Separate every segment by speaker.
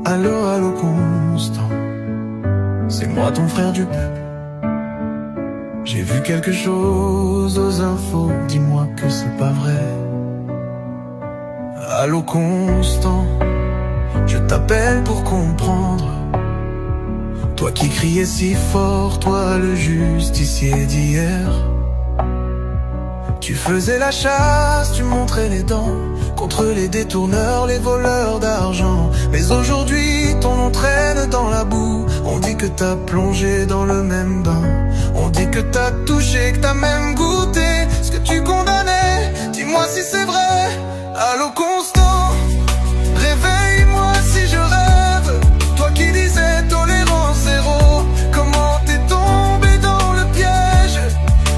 Speaker 1: Allô, allô Constant, c'est moi ton frère Dup. J'ai vu quelque chose aux infos, dis-moi que c'est pas vrai. Allô Constant, je t'appelle pour comprendre. Toi qui criais si fort, toi le justicier d'hier. Tu faisais la chasse, tu montrais les dents contre les détourneurs, les voleurs d'argent. Mais aujourd'hui, ton nom traîne dans la boue. On dit que t'as plongé dans le même bain. On dit que t'as touché, que t'as même goûté ce que tu condamnais. Dis-moi si c'est vrai. Allô Constant, réveille-moi si je rêve. Toi qui disais tolérance zéro, comment t'es tombé dans le piège?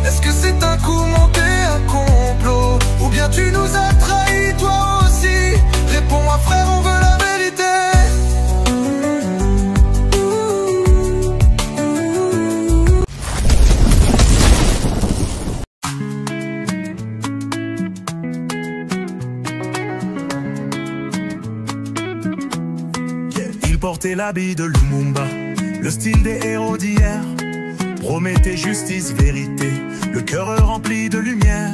Speaker 1: Est-ce que c'est un coup monté, un complot, ou bien tu nous as trahis toi aussi? Réponds-moi frère, on veut la vérité.
Speaker 2: Il portait l'habit de Lumumba, le style des héros d'hier. Promettait justice, vérité, le cœur rempli de lumière.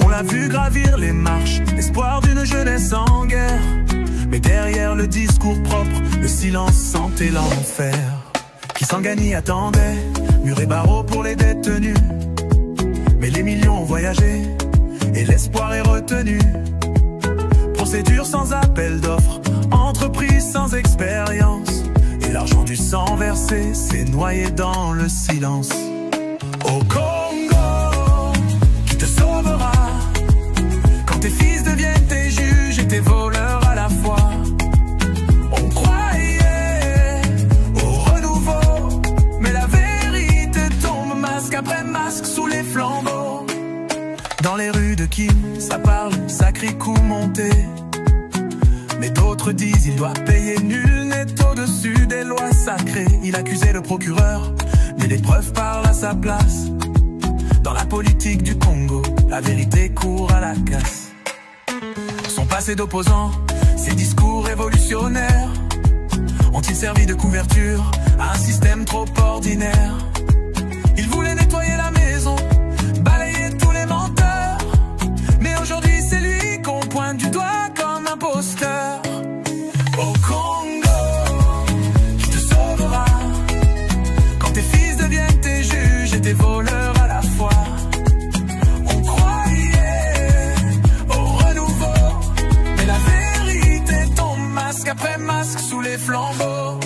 Speaker 2: On l'a vu gravir les marches, l'espoir d'une jeunesse en guerre. Mais derrière le discours propre, le silence sentait l'enfer. Qui sans gagner attendait, murs et barreaux pour les détenus. Mais les millions ont voyagé, et l'espoir est retenu. Procédure sans appel d'offres, entreprise sans expérience. Et l'argent du sang versé s'est noyé dans le silence. Au Congo, qui te sauvera quand tes fils deviennent tes juges et tes voleurs à la fois. On croyait au renouveau, mais la vérité tombe masque après masque sous les flambeaux. Dans les rues de Kim, ça parle, ça crie coup monté. Mais d'autres disent il doit payer, nul n'est au-dessus des lois sacrées. Il accusait le procureur, mais les preuves parlent à sa place. Dans la politique du Congo, la vérité court à la casse. Son passé d'opposant, ses discours révolutionnaires ont-ils servi de couverture à un système trop ordinaire? Il voulait nettoyer la maison, balayer tous les menteurs. Mais aujourd'hui c'est lui qu'on pointe du doigt comme imposteur. Au Congo, qui te sauvera quand tes fils deviennent tes juges et tes voleurs à la fois. On croyait au renouveau, mais la vérité tombe masque après masque sous les flambeaux.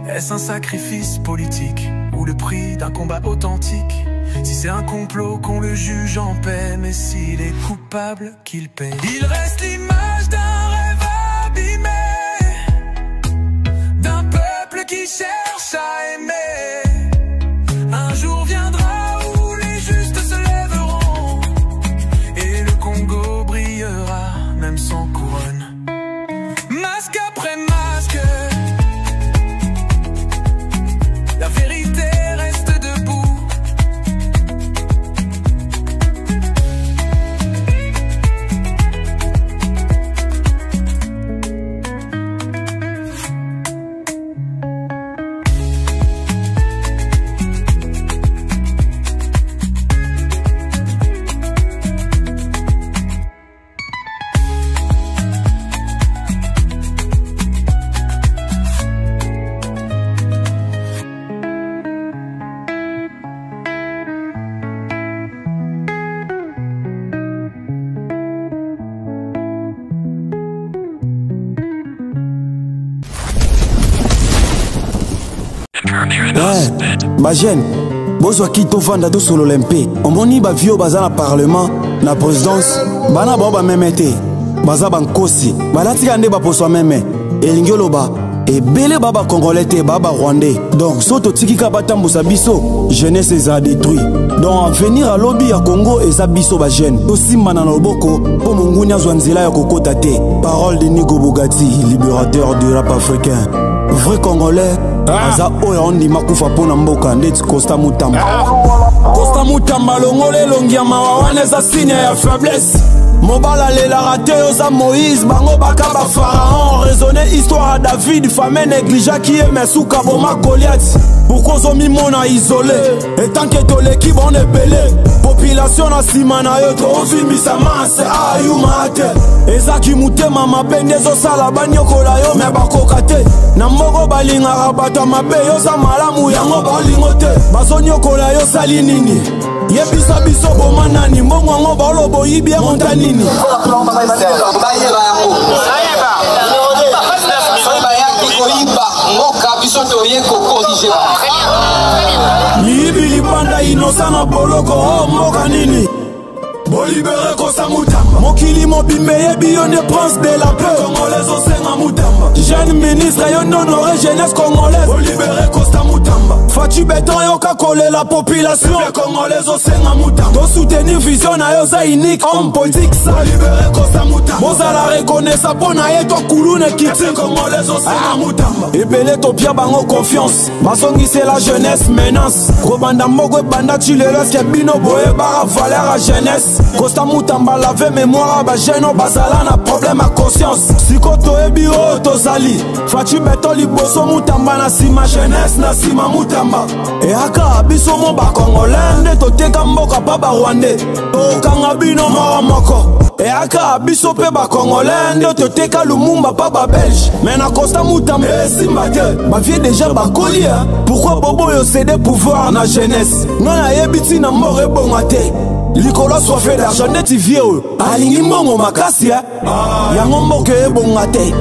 Speaker 2: Est-ce un sacrifice politique ou le prix d'un combat authentique? Si c'est un complot, qu'on le juge en paix, mais s'il est coupable, qu'il paie. Il reste l'image d'un rêve abîmé, d'un peuple qui cherche à aimer. Un jour viendra où les justes se lèveront, et le Congo brillera, même sans couronne. Masque après masque, la vérité reste debout.
Speaker 3: Bajene, bozwa kito vanda do solo l'olympique. Omoni ba vio baza na parlement, na présidence, bana ba meme te. Baza bankosi, balati kande ba poswa meme. Elingi oloba, ebele baba congolais te baba rwandais. Donc soto tikika batambusa biso jeunesse eza détruit. Donc avenir à lobby ya Congo eza biso ba jeune tosimana na loboko po monguni azwa nzela ya kokota te. Parole de Nigo Bugatti, libérateur du rap africain. Vrai congolais aza oyo ondima kufa pona mboka ndeti Costa Mutamba. Costa Mutamba longole longi ya mawa wana eza signe ya faiblesse. Mobala lela raté oza Moïse bango baka ba pharaon. Raisonner histoire à David famille négligea qui aimait souka boma Goliath. Pourquoi zomi mona isolé et tant que toleki bon epelé population na sima na yo to vimisa manse ayuma te ezaki mutema mabende zo sala banyokola yo me bakoka te na moko balingaka bato mabe yo za malamu yango balingo te bazonyokola yo sali nini yebisa biso boma nani mbongo yango balobo yibia monta nini Miibili banda inosana boloko o mboka nini Bolibere Costa Mutamba Mokili mobimbe yebi yo ne prince de la paix Congolais osenga Mutamba Jeune ministre yo n'honoré jeunesse congolaise Bolibere Costa Mutamba Fatu beton yo ka coller la population Congolais osenga Mutamba To soutenir vision na yo za unique homme politique ça Bolibere Costa Mutamba Boza la reconnaissance pona ye to kulune kiti Congolais osenga Mutamba Ebele to pia bango confiance Basongi c'est la jeunesse menace Kobanda moko banda chilelo ke bino boye bara valeur à jeunesse Costa Mutamba lave mémoire à bajeno bazala na problème à conscience Sikoto ebi o tozali Fatu beto liboso Mutamba na sima jeunesse na sima Mutamba E haka biso mo ba congolais nde toteka mboka pa ba rwandais Tokanga bino moko moko E haka biso pe ba congolais nde toteka Lumumba pa ba belge Mais na Costa Mutamba simba te ba vie déjà ba koli Pourquoi bobo yo céder pouvoir na jeunesse Ngana yebiti na mort bonga te Likolo soit fait d'argent neti vieux alingi mbongo makasi yango mboke ebonga te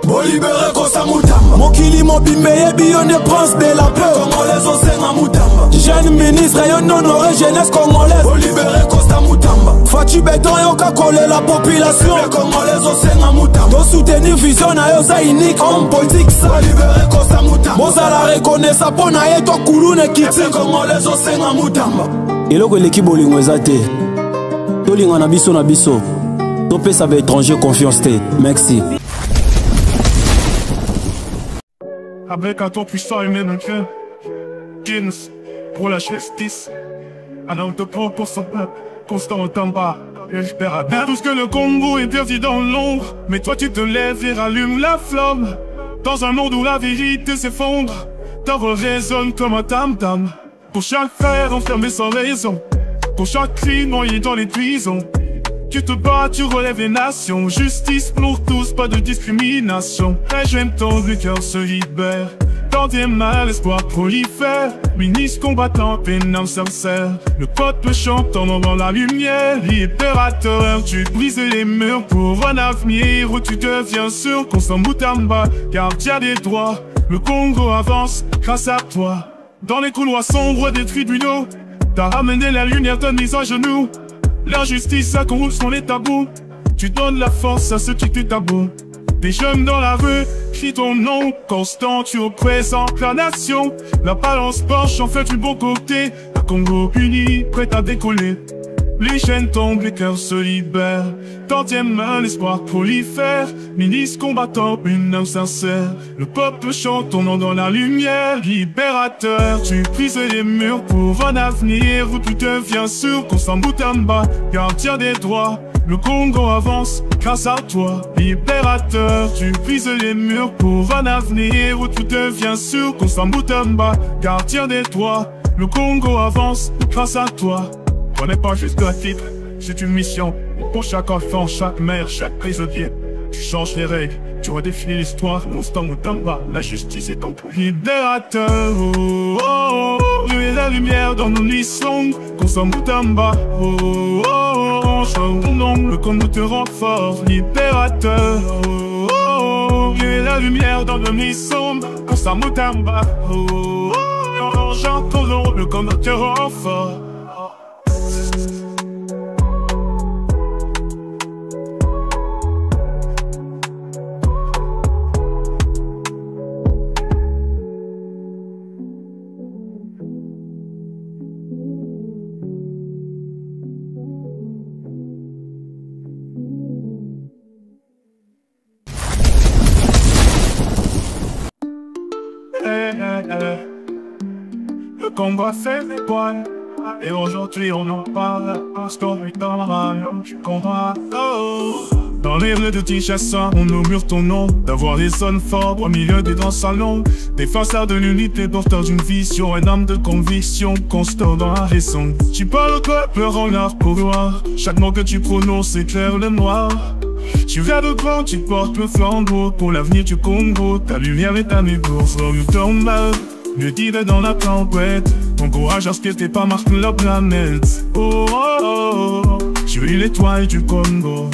Speaker 3: Bolibere Costa Mutamba Mokili mobimbe yebi yo ne prince de la paix Congolais osenga Mutamba Jeune ministre yo n'honoré jeunesse congolaise Bolibere Costa Mutamba Fatu beton yo ka coller la population Congolais osenga Mutamba To soutenir vision na yo za unique homme politique ça Bolibere Costa Mutamba Boza la reconnaissance pona ye to kulune kiti Congolais osenga Mutamba Eloko leki bolingo eza te tolinga na biso topesa ba étranger confiance te merci
Speaker 2: Avec un ton puissant et même un cœur Kins pour la justice un homme te prend pour son peuple Constant Mutamba j'espère à bien tout ce que le Congo est perdu dans l'ombre Mais toi tu te lèves et rallumes la flamme Dans un monde où la vérité s'effondre Ta voix résonne comme un tam-tam Pour chaque frère enfermé sans raison Pour chaque cri noyé dans les prisons Tu te bats, tu relèves les nations Justice pour tous, pas de discrimination Et j'aime ton le cœur se libère Dans tes mains l'espoir prolifère Ministre combattant, pénal sincère Le peuple chantant dans la lumière Libérateur, tu brises les murs Pour un avenir où tu deviens sûr Constant Mutamba, gardien des droits Le Congo avance grâce à toi Dans les couloirs sombres des tribunaux T'as ramené la lumière, t'as mis à genoux L'injustice, ça corruption, les tabous Tu donnes la force à ceux qui te tabou Des jeunes dans la rue, crient ton nom Constant, tu représentes la nation La balance penche, en fait du bon côté Un Congo uni, prêt à décoller Les chaînes tombent, les cœurs se libèrent Dans tes mains, l'espoir prolifère Ministre combattant, une âme sincère Le peuple chante ton nom dans la lumière Libérateur, tu brises les murs Pour un avenir où tu deviens sûr Constant Mutamba, gardien des droits Le Congo avance grâce à toi Libérateur, tu brises les murs Pour un avenir où tu deviens sûr Constant Mutamba, gardien des droits Le Congo avance grâce à toi On n'est pas juste un titre, c'est une mission Pour chaque enfant, chaque mère, chaque prisonnier Tu changes les règles, tu redéfinis l'histoire Constant Mutamba, la justice est ton pouvoir Libérateur, oh, oh, oh, lui et la lumière dans nos nuits sombres Constant Mutamba, oh, oh, oh, chante ton nom, le Congo te rend fort Libérateur, oh, oh, oh, lui et la lumière dans nos nuits sombres Constant Mutamba, oh, oh, oh, chante ton nom, le Congo te rend fort t'embrassais les poils. Et aujourd'hui on en parle, parce qu'on est dans la radio, tu comprends. Oh. Dans les rues de Kinshasa, on murmure ton nom. D'avoir des sons forts au milieu des grands salons. Des façades de l'unité, porteur d'une vision, un âme de conviction, constant dans la raison. Tu parles au peuple en art pour voir. Chaque mot que tu prononces éclaire le noir. Tu viens de grand, tu portes le flambeau pour l'avenir du Congo. Ta lumière est à mes bourses, l'homme ton mal. Le guide dans la tempête. Ton courage inspire tes pas, marque la planète. Oh, oh, oh, oh. Tu es l'étoile du Congo.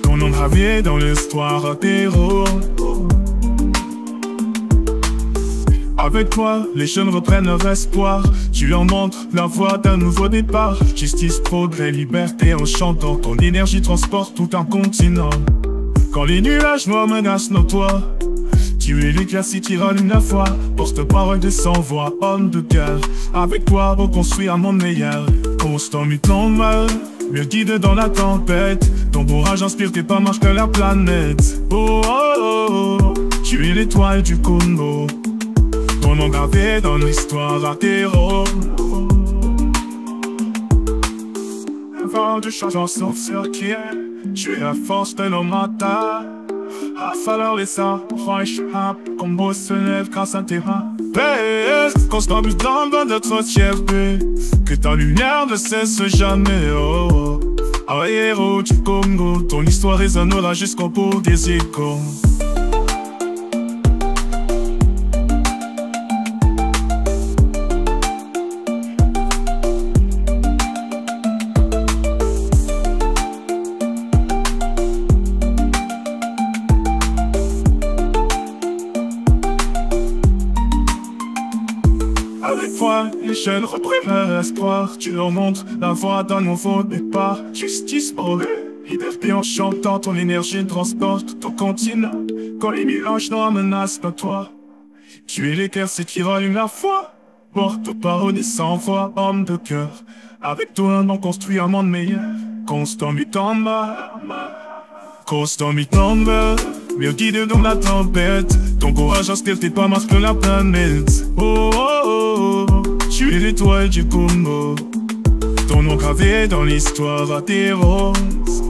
Speaker 2: Ton nom gravé dans l'histoire à tes rôles. Avec toi, les jeunes reprennent leur espoir. Tu leur montres la voie d'un nouveau départ. Justice, progrès, liberté en chantant. Ton énergie transporte tout un continent. Quand les nuages noirs menacent nos toits, tu es l'éclaircie qui rallume la foi. Porte-parole de sans voix, homme de cœur. Avec toi, on construit un monde meilleur. Constant mutant mal, mieux guide dans la tempête. Ton courage inspire tes pas, marche que la planète. Oh, oh, oh, oh. Tu es l'étoile du Congo. Ton nom gravé dans l'histoire à tes rôles. Un vent de changement sur qui est. Tu es la force de nos matins. À falloir les enfants échappent. Combo se lève grâce à tes mains. Paix, constant but dans notre fierté. Que ta lumière ne cesse jamais. Oh, oh. Ah, héros du Congo, ton histoire résonnera jusqu'au bout des échos. Avec toi, les jeunes reprennent leur espoir. Tu leur montres la voie d'un nouveau départ. Justice, progrès, liberté en chantant. Ton énergie transporte ton continent. Quand les mélanges noirs menacent toi, tu es l'éclaircie qui rallume la foi. Porte-parole des sans voix, homme de cœur. Avec toi, on construit un monde meilleur. Constant mutant bas, constant mutant bas. Mieux guidé dans la tempête. Ton courage inspire tes pas, marque la planète. Oh, oh, oh, oh. Tu es l'étoile du Congo. Ton nom gravé dans l'histoire à tes roses.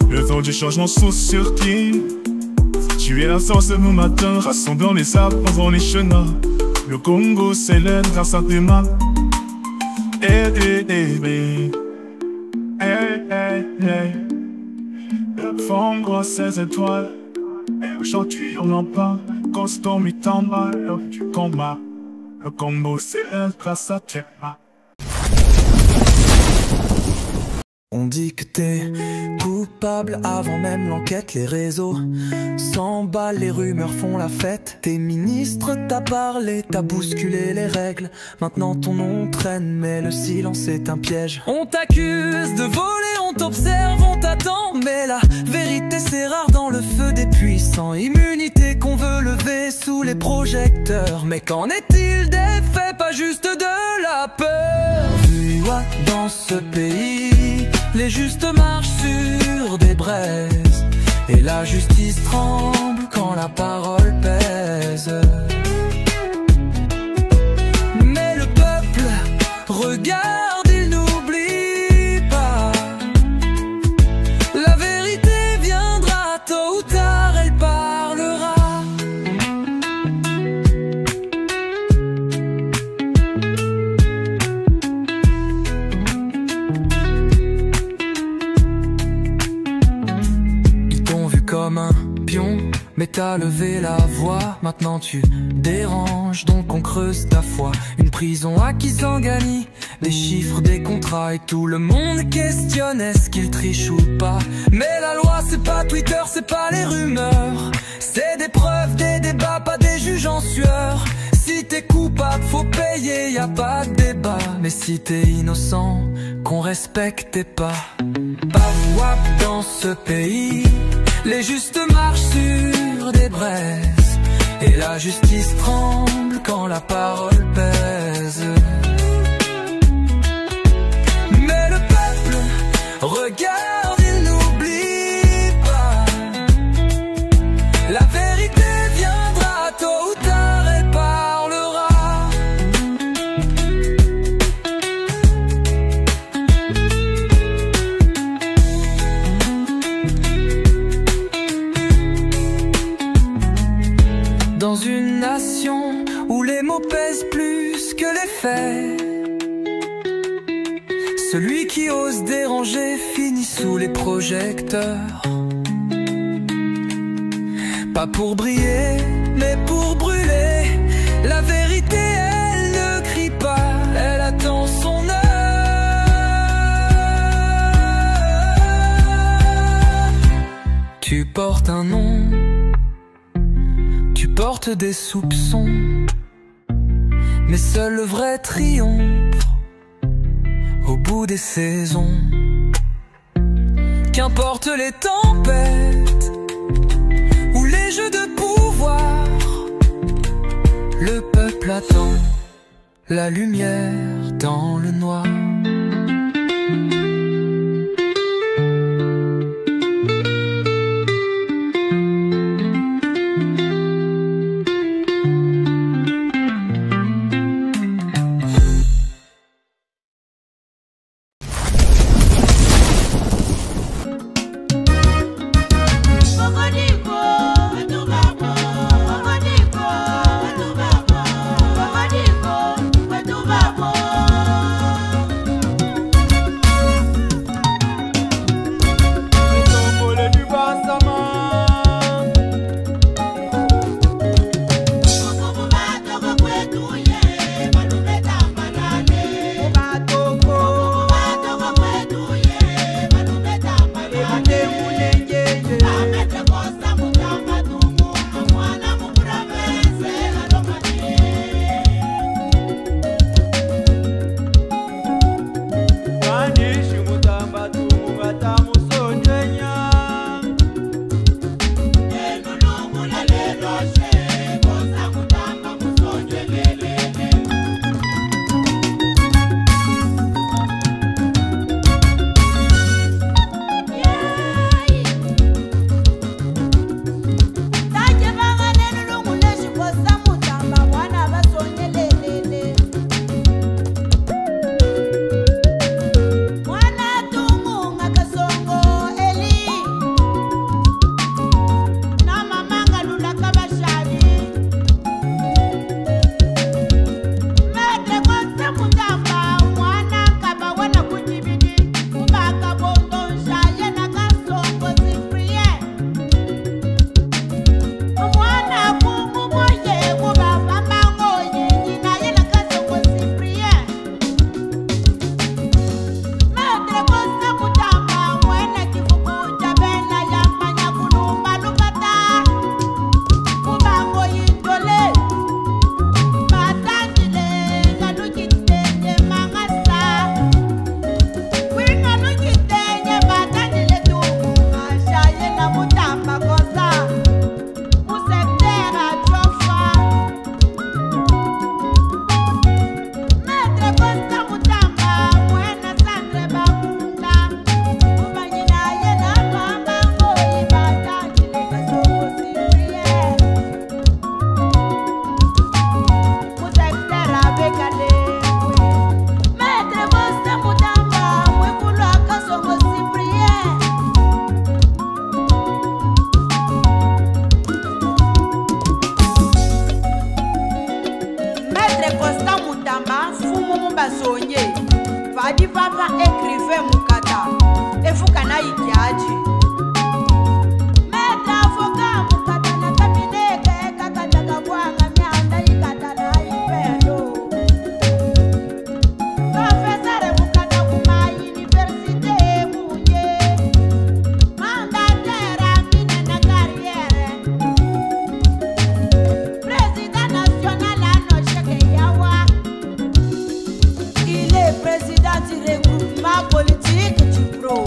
Speaker 2: Le vent du changement sur qui. Tu es la force de nos matins, rassemblant les arbres avant les chenards. Le Congo s'élève grâce à tes mains. Le fond gros ses étoiles. Et aujourd'hui on en parle. Constant mutant mal du combat. Le Congo s'élève grâce à tes mains.
Speaker 1: On dit que t'es coupable avant même l'enquête. Les réseaux s'emballent, les rumeurs font la fête. Tes ministres t'as parlé, t'as bousculé les règles. Maintenant ton nom traîne, mais le silence est un piège. On t'accuse de voler, on t'observe, on t'attend. Mais la vérité c'est rare dans le feu des puissants. Immunité qu'on veut lever sous les projecteurs. Mais qu'en est-il des faits, pas juste de la peur? Dans ce pays, les justes marchent sur des braises. Et la justice tremble quand la parole pèse. Mais le peuple regarde, il n'oublie pas. La vérité viendra tôt ou tard, elle parlera. Comme un pion, mais t'as levé la voix. Maintenant tu déranges, donc on creuse ta foi. Une prison à qui s'en gagne, des chiffres, des contrats. Et tout le monde questionne, est-ce qu'il triche ou pas? Mais la loi c'est pas Twitter, c'est pas les rumeurs. C'est des preuves, des débats, pas des juges en sueur. Si t'es coupable, faut payer, y a pas de débat. Mais si t'es innocent, qu'on respecte tes pas. Bavouap dans ce pays, les justes marchent sur des braises. Et la justice tremble quand la parole pèse. Mais le peuple regarde, il n'oublie pas. La vérité viendra tôt ou tard, elle parlera. fait. Celui qui ose déranger finit sous les projecteurs. Pas pour briller, mais pour brûler. La vérité, elle ne crie pas, elle attend son heure. Tu portes un nom, tu portes des soupçons, mais seul le vrai triomphe au bout des saisons. Qu'importe les tempêtes ou les jeux de pouvoir, le peuple attend la lumière dans le noir.
Speaker 4: Vadi papa écrivait Mukata et Fukana Ikiaji. Maître avocat Mukata na cabinet kaka daga bwanga mianda ikata na ipendo. Professeur Mukata kuma université munye. Mandataire mine na carrière. Président national ano cheke yawa. Il est président du regroupement politique du PRO.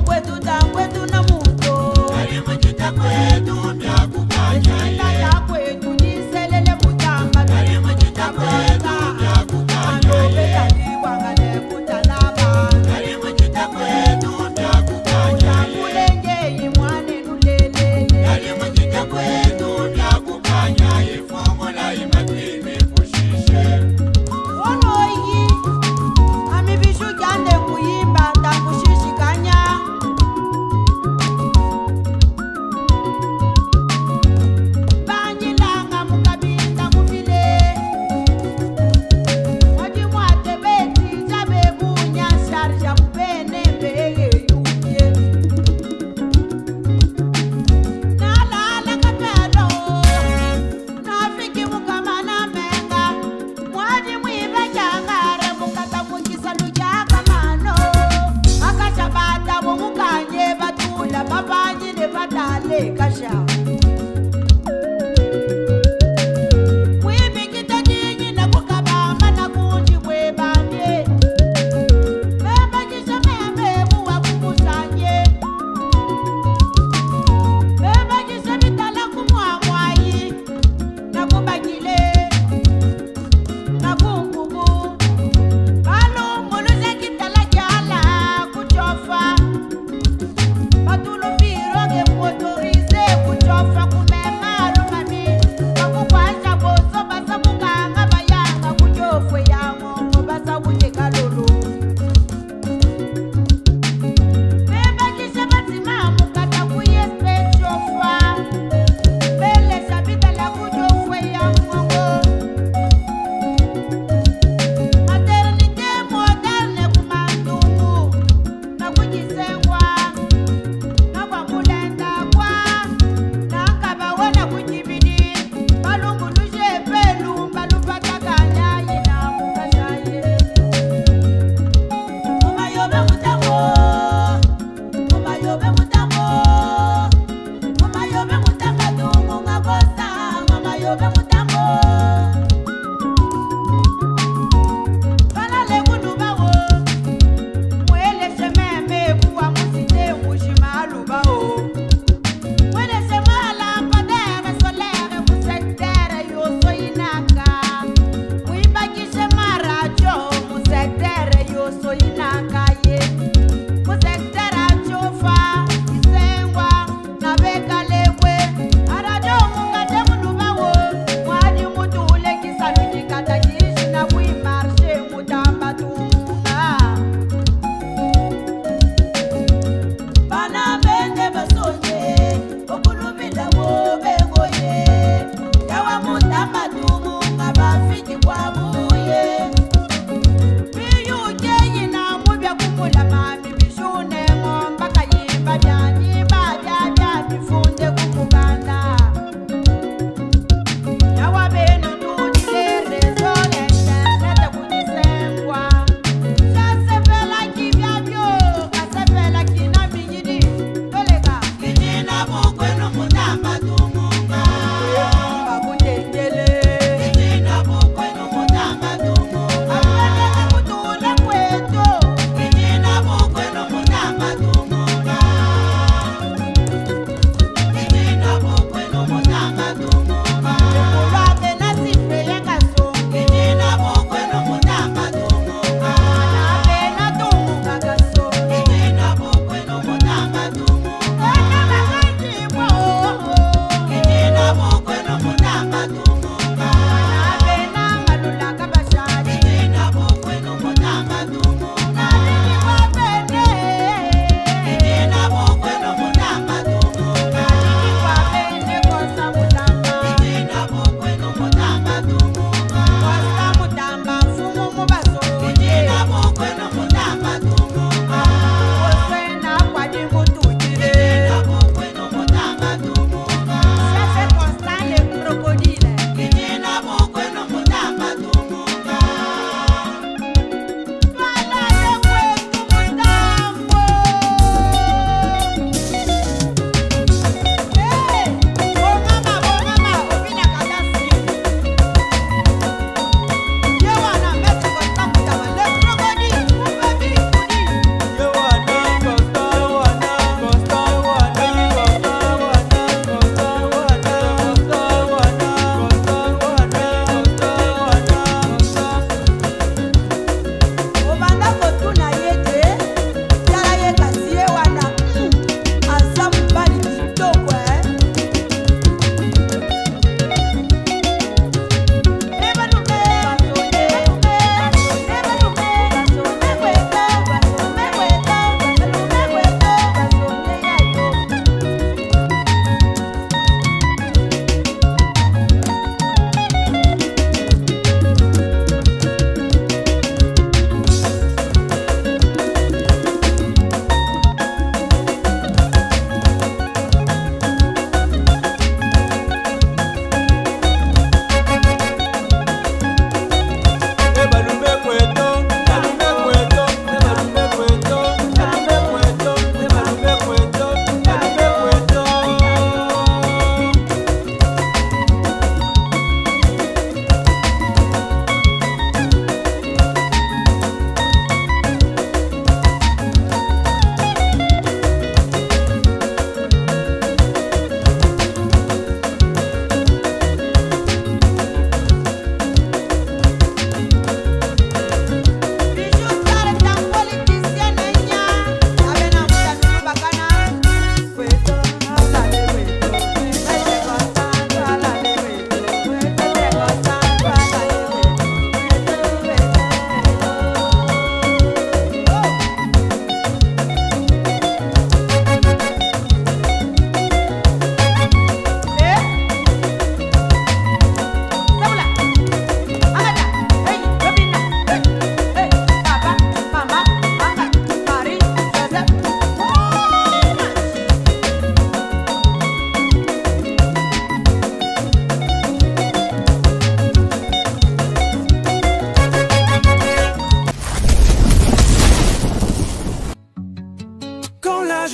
Speaker 4: Wetu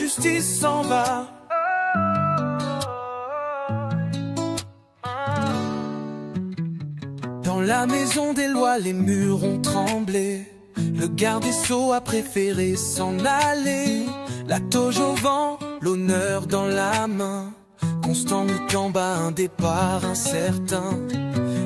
Speaker 1: justice s'en va. Dans la maison des lois, les murs ont tremblé. Le garde des sceaux a préféré s'en aller. La toge au vent, l'honneur dans la main. Constant Mukamba, un départ incertain.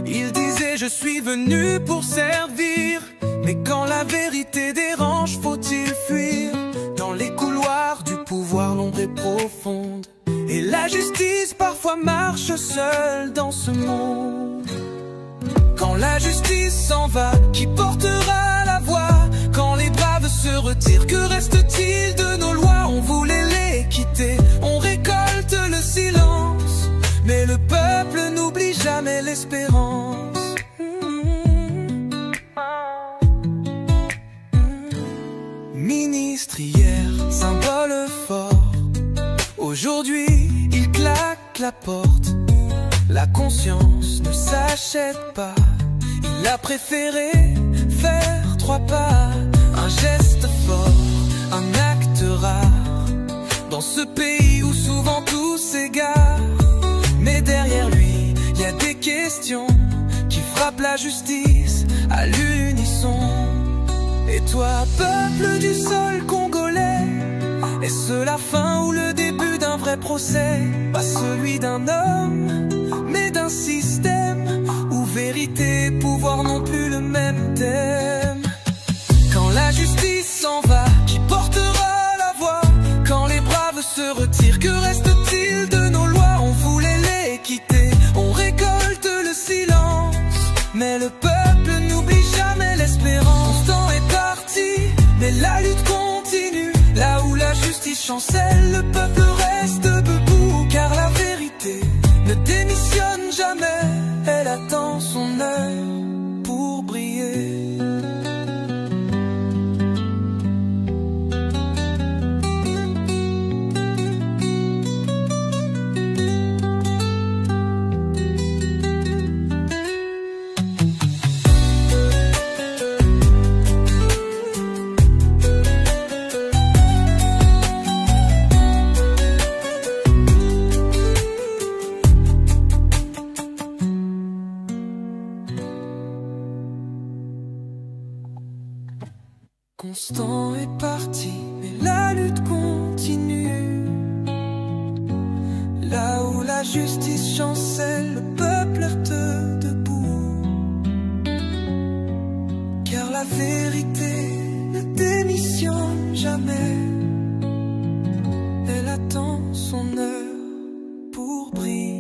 Speaker 1: Il disait je suis venu pour servir. Mais quand la vérité dérange, faut-il fuir? Dans les couloirs du pouvoir, l'ombre est profonde. Et la justice parfois marche seule dans ce monde. Quand la justice s'en va, qui portera la voix? Quand les braves se retirent, que reste-t-il de nos lois? On voulait les quitter, on récolte le silence. Mais le peuple n'oublie jamais l'espérance. Ministre hier, symbole fort. Aujourd'hui, il claque la porte. La conscience ne s'achète pas. Il a préféré faire 3 pas. Un geste fort, un acte rare. Dans ce pays où souvent tout s'égare. Mais derrière lui, il y a des questions qui frappent la justice à l'unisson. Et toi, peuple du sol congolais, est-ce la fin ou le début d'un vrai procès? Pas celui d'un homme, mais d'un système où vérité et pouvoir n'ont plus le même thème. Quand la justice s'en va, qui portera la voix? Quand les braves se retirent, que reste-t-il de nos lois? On voulait les quitter, on récolte le silence. Mais le peuple n'oublie jamais l'espérance. Constant est parti, mais la lutte continue. Là où la justice chancelle, le peuple reste debout. Car la vérité ne démissionne jamais. Elle attend son heure pour briller. Constant est parti, mais la lutte continue. Là où la justice chancelle, le peuple reste debout. Car la vérité ne démissionne jamais. Elle attend son heure pour briller.